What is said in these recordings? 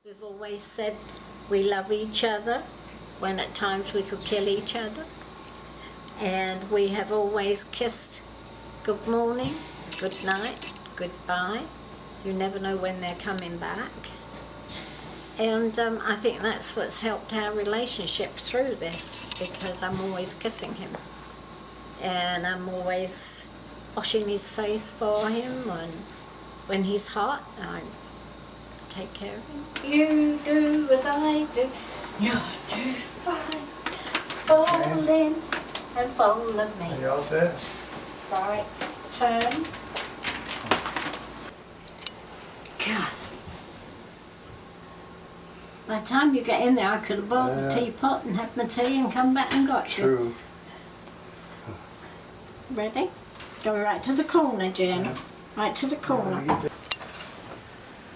We've always said we love each other, when at times we could kill each other. And we have always kissed good morning, good night, goodbye. You never know when they're coming back. And I think that's what's helped our relationship through this, because I'm always kissing him. And I'm always washing his face for him, and when he's hot, I take care of him. You do as I do, you're too fine. Fall in and follow me. Are you all set? Right, turn. God. By the time you get in there, I could have bought the teapot and had my tea and come back and got you. True. Ready? Go right to the corner, Jen. Right to the corner.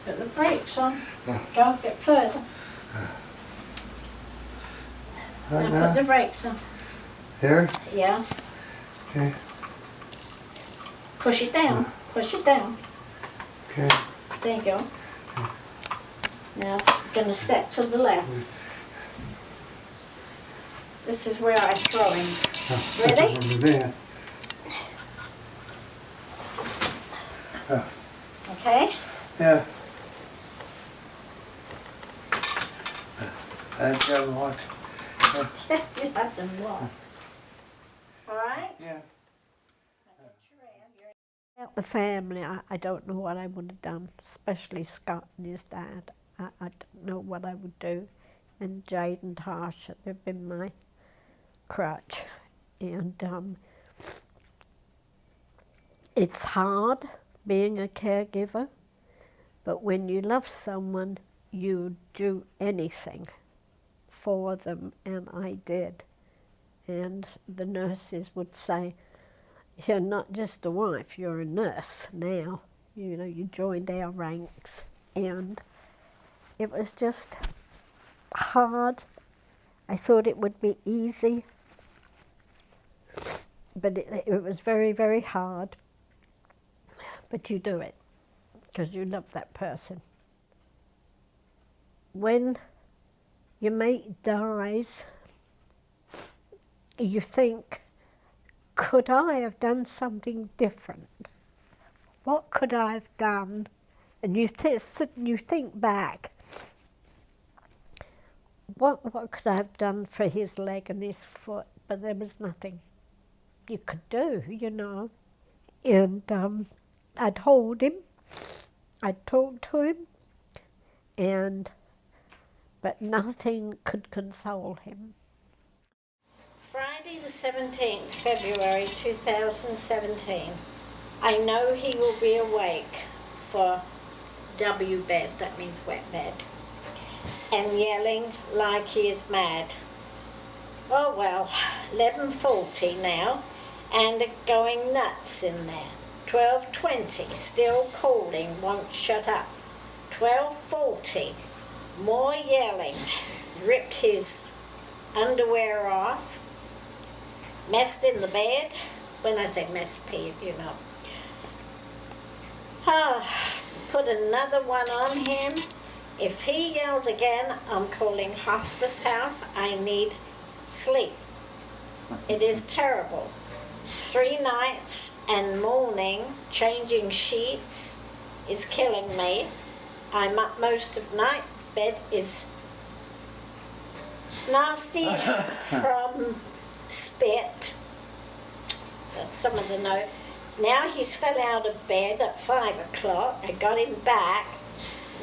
Put the brakes on. Go a bit further. Right Now put the brakes on. Here? Yes. Okay. Push it down. Push it down. Okay. There you go. Now, going to step to the left. This is where I throw him. Ready? There. Okay. Yeah. That's the what? You have them what? All right? Yeah. About the family, I don't know what I would have done, especially Scott and his dad. I don't know what I would do. And Jade and Tasha, they've been my crutch. And it's hard being a caregiver, but when you love someone, you do anything for them, and I did. And the nurses would say, you're not just a wife, you're a nurse now. You know, you joined our ranks. And it was just hard. I thought it would be easy, but it was very, very hard. But you do it because you love that person. When your mate dies, you think, could I have done something different? What could I have done? And you think back, what could I have done for his leg and his foot? But there was nothing you could do, you know. And I'd hold him, I'd talk to him, but nothing could console him. Friday the 17th, February 2017. I know he will be awake for W bed, that means wet bed, and yelling like he is mad. Oh well, 11:40 now, and going nuts in there. 12:20, still calling, won't shut up. 12:40, more yelling, ripped his underwear off, messed in the bed. When I say mess, peed, you know. Put another one on him. If he yells again, I'm calling hospice house. I need sleep. It is terrible. 3 nights and morning changing sheets is killing me. I'm up most of night. Bed is nasty from spit. That's some of the note. Now he's fell out of bed at 5 o'clock. I got him back,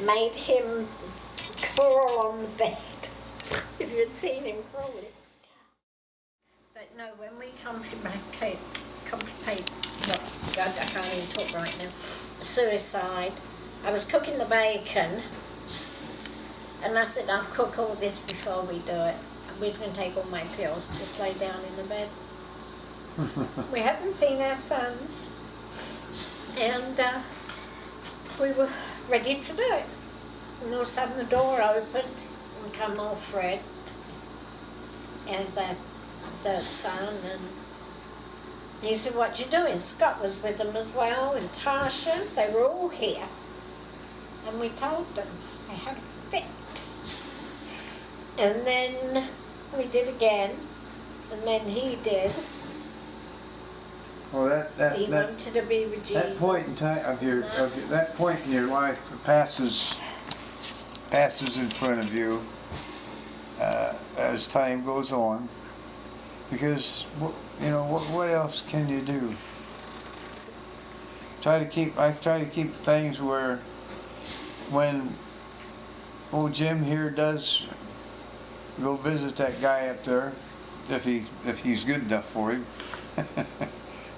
made him crawl on the bed. If you'd seen him crawling. But no, when we contemplate, no, God, I can't even talk right now, suicide, I was cooking the bacon, and I said, I'll cook all this before we do it. We was going to take all my pills, just lay down in the bed. We hadn't seen our sons, and we were ready to do it. And all of a sudden the door opened, and come old Fred as our third son, and he said, what you doing? Scott was with them as well, and Tasha, they were all here. And we told them, they had fit. And then we did again, and then he did. Well, He wanted to be with Jesus. that point in time that point in your life passes in front of you as time goes on, because what else can you do? I try to keep things where when old Jim here does go visit that guy up there, if he's good enough for him.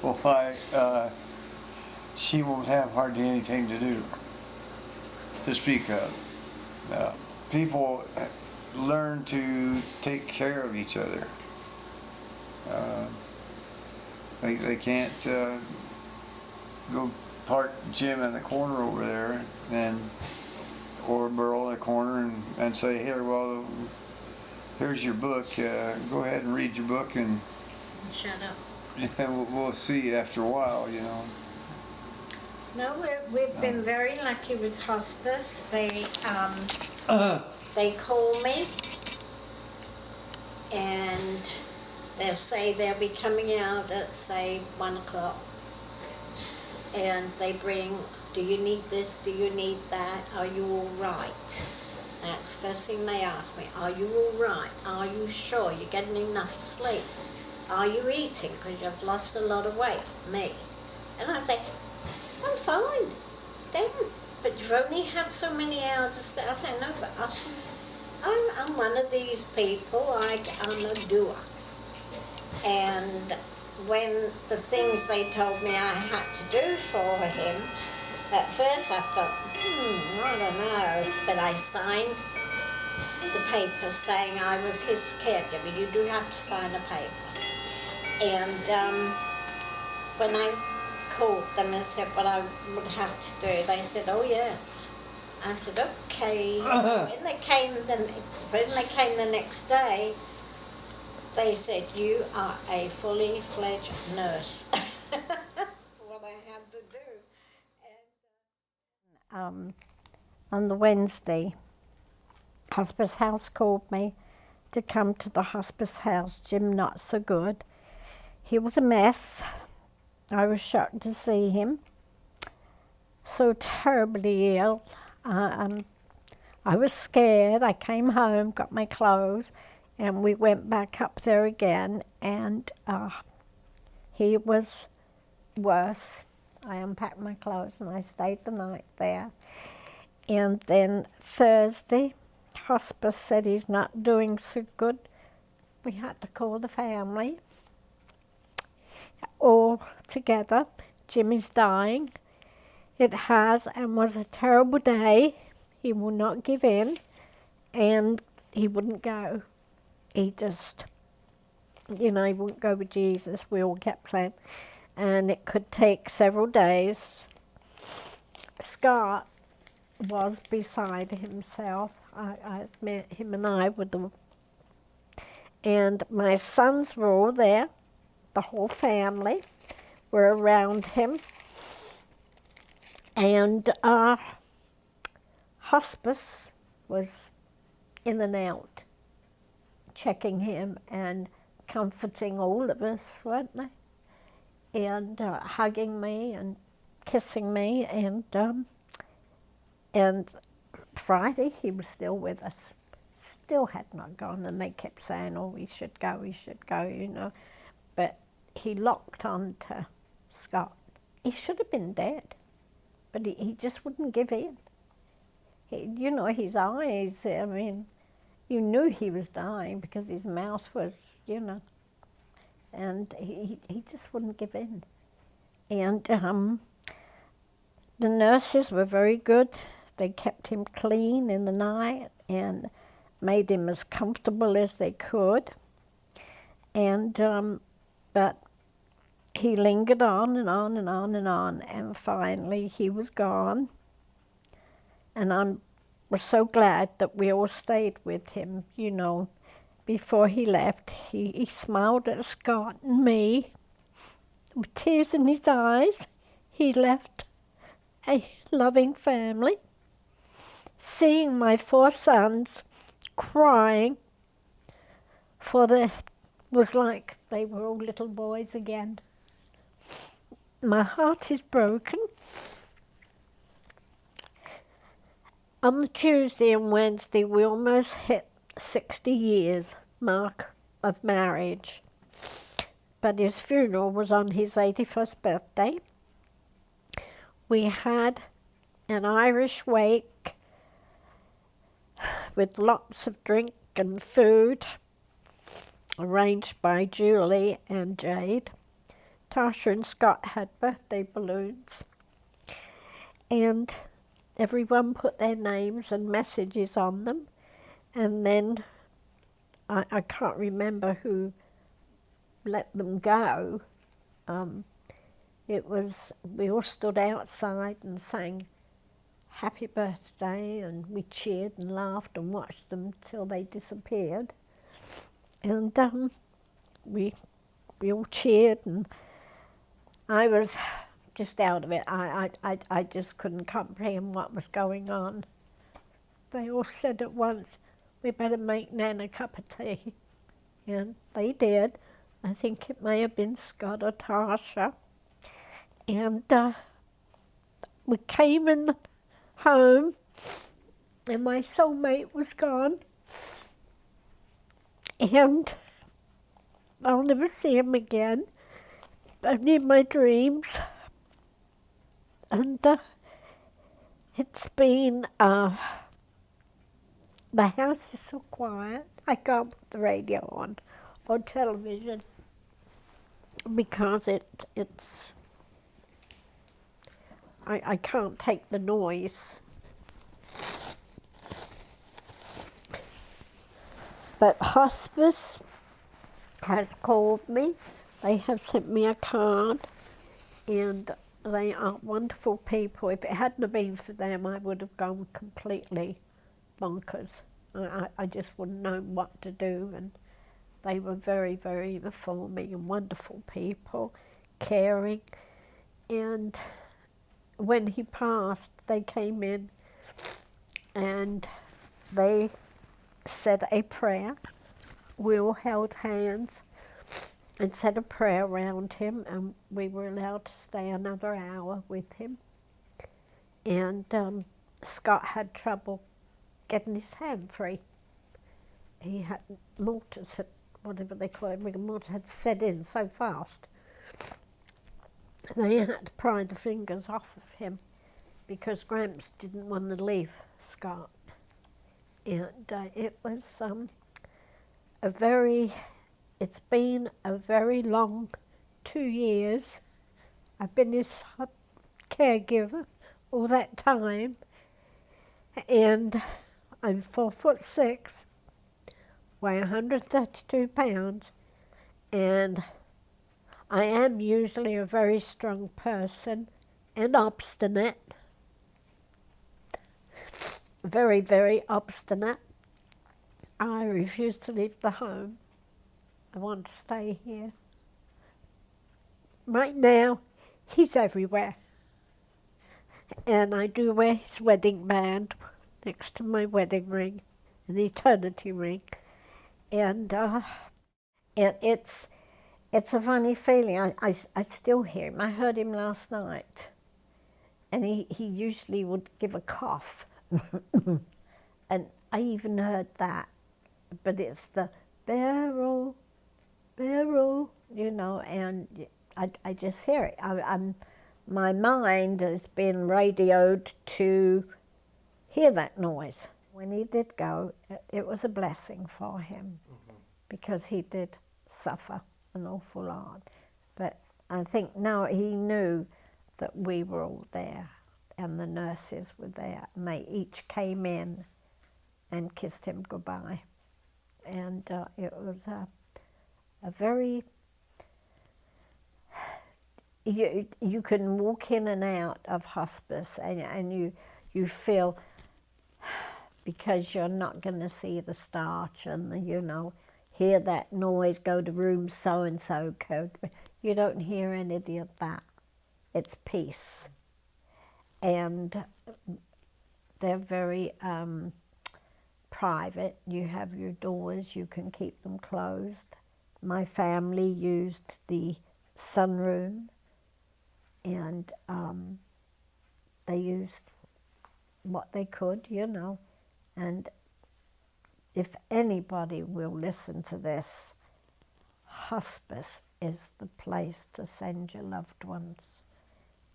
Why, she won't have hardly anything to do to speak of. People learn to take care of each other. They can't go park Jim in the corner over there or Beryl in the corner and say, here, well, here's your book. Go ahead and read your book and Shut up. we'll see you after a while, No, we've been very lucky with hospice. They call me and they'll say they'll be coming out at, say, 1 o'clock. And they bring, do you need this, do you need that, are you all right? That's the first thing they ask me, are you all right? Are you sure you're getting enough sleep? Are you eating because you've lost a lot of weight? Me. And I say, I'm fine. Then, but you've only had so many hours of sleep. I say, no, but I'm one of these people. I'm a doer. And when the things they told me I had to do for him, at first I thought, I don't know. But I signed the paper saying I was his caregiver. You do have to sign a paper. And when I called them and said what I would have to do, they said, oh yes. I said, okay. So when they came the next day, they said, you are a fully fledged nurse. What I had to do. And, on the Wednesday, hospice house called me to come to the hospice house. Jim not so good. He was a mess. I was shocked to see him. So terribly ill. I was scared. I came home, got my clothes, and we went back up there again, and he was worse. I unpacked my clothes and I stayed the night there. And then Thursday, hospice said he's not doing so good. We had to call the family all together. Jimmy's dying. It has and was a terrible day. He will not give in, and he wouldn't go. He just, he wouldn't go with Jesus, we all kept saying. And it could take several days. Scott was beside himself. I met him and I with the, and my sons were all there. The whole family were around him. And hospice was in and out, checking him and comforting all of us, weren't they? And hugging me and kissing me. And Friday, he was still with us. Still had not gone, and they kept saying, oh, we should go, But he locked on to Scott. He should have been dead, but he just wouldn't give in. His eyes, you knew he was dying because his mouth was, and he just wouldn't give in. And the nurses were very good. They kept him clean in the night and made him as comfortable as they could. And but he lingered on and on and on and on, and finally he was gone. And I was so glad that we all stayed with him, Before he left, he smiled at Scott and me. With tears in his eyes, he left a loving family. seeing my 4 sons crying was like they were all little boys again. My heart is broken. On the Tuesday and Wednesday, we almost hit 60 years mark of marriage. But his funeral was on his 81st birthday. We had an Irish wake with lots of drink and food, arranged by Julie and Jade. Tasha and Scott had birthday balloons, and everyone put their names and messages on them. And then I can't remember who let them go. We all stood outside and sang happy birthday, and we cheered and laughed and watched them till they disappeared. And we all cheered, and I was just out of it. I just couldn't comprehend what was going on. They all said at once, "We better make Nan a cup of tea." And they did. I think it may have been Scott or Tasha. And we came in home, and my soulmate was gone. And I'll never see him again, only in my dreams. And it's been, the house is so quiet. I can't put the radio on or television because it's I can't take the noise. But hospice has called me. They have sent me a card, and they are wonderful people. If it hadn't been for them, I would have gone completely bonkers. I just wouldn't know what to do, and they were very, very informing and wonderful people, caring. And when he passed, they came in and they said a prayer. We all held hands and said a prayer around him, and we were allowed to stay another hour with him. And Scott had trouble getting his hand free. He had mortars, whatever they call it, rigor mortis had set in so fast. They had to pry the fingers off of him because Gramps didn't want to leave Scott. And it was it's been a very long 2 years. I've been his caregiver all that time, and I'm 4'6", weigh 132 pounds, and I am usually a very strong person and obstinate. Very, very obstinate. I refuse to leave the home. I want to stay here. Right now, he's everywhere. And I do wear his wedding band next to my wedding ring, an eternity ring. And it's a funny feeling. I still hear him. I heard him last night. And he usually would give a cough. And I even heard that. But it's the Beryl, you know, and I just hear it. My mind has been radioed to hear that noise. When he did go, it was a blessing for him, because he did suffer an awful lot. But I think now he knew that we were all there and the nurses were there, and they each came in and kissed him goodbye. And it was a very, you can walk in and out of hospice, and you feel, because you're not going to see the starch and hear that noise, go to room so-and-so code. You don't hear any of that. It's peace. And they're very private. You have your doors, you can keep them closed. My family used the sunroom, and they used what they could, you know. And if anybody will listen to this, hospice is the place to send your loved ones.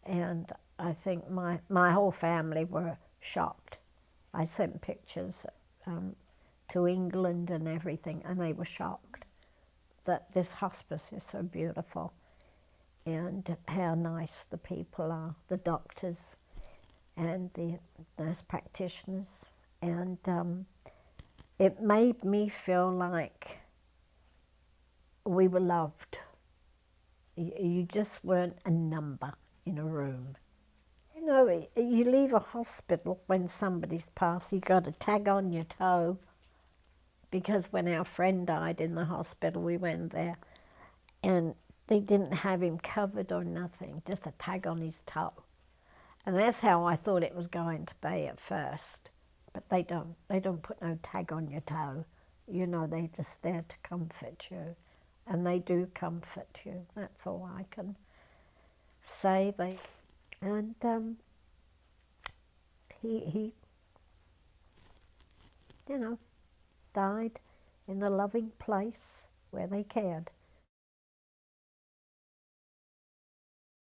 And I think my whole family were shocked. I sent pictures to England and everything, and they were shocked that this hospice is so beautiful and how nice the people are, the doctors and the nurse practitioners. And it made me feel like we were loved. You just weren't a number in a room. You know, you leave a hospital when somebody's passed, you got a tag on your toe, because when our friend died in the hospital, we went there and they didn't have him covered or nothing, just a tag on his toe. And that's how I thought it was going to be at first. But they don't put no tag on your toe. You know, they're just there to comfort you. And they do comfort you. That's all I can say. And he, you know, died in a loving place where they cared.